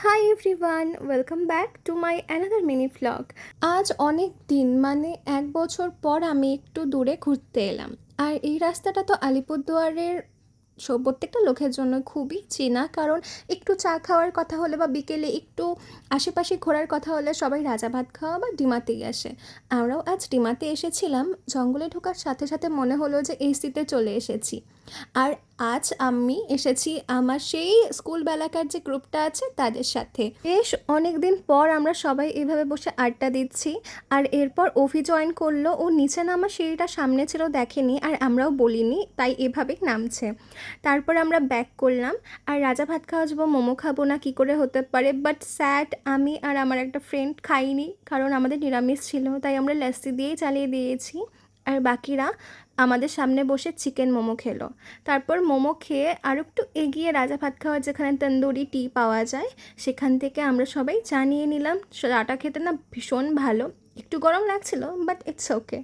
Hi everyone, welcome back to my another mini vlog. আজ অনেক দিন মানে 1 বছর পর আমি একটু দূরে ঘুরতে এলাম। আর এই রাস্তাটা তো আলিপুরদুয়ারের প্রত্যেকটা লোকের জন্য খুবই চেনা, কারণ একটু চা খাওয়ার কথা হলে বা বিকেলে একটু আশেপাশে ঘোরার কথা হলে সবাই রাজা ভাত খাওয়া বা ডিমাতেই আসে। আমরাও আজ ডিমাতে এসেছিলাম। জঙ্গলে ঢোকার সাথে সাথে মনে হলো যে এসিতে চলে এসেছি। আর আজ আমি এসেছি আমার সেই স্কুলবেলাকার যে গ্রুপটা আছে তাদের সাথে। বেশ অনেক দিন পর আমরা সবাই এভাবে বসে আড্ডা দিচ্ছি। আর এরপর অভি জয়েন করলো। ও নিচে নামা সিঁড়িটা সামনে ছিল, দেখেনি, আর আমরাও বলিনি, তাই এভাবেই নামছে। তারপর আমরা ব্যাক করলাম। আর রাজা ভাত খাওয়া যাবো, মোমো খাবো না কি করে হতে পারে, বাট স্যাড আমি আর আমার একটা ফ্রেন্ড খাইনি, কারণ আমাদের নিরামিষ ছিল, তাই আমরা লস্যি দিয়েই চালিয়ে দিয়েছি। আর বাকিরা আমাদের সামনে বসে চিকেন মোমো খেলো। তারপর মোমো খেয়ে আর একটু এগিয়ে রাজা ভাত খাওয়ার যেখানে তন্দুরি টি পাওয়া যায়, সেখান থেকে আমরা সবাই চা নিয়ে নিলাম। চাটা খেতে না ভীষণ ভালো, একটু গরম লাগছিল, বাট ইটস ওকে।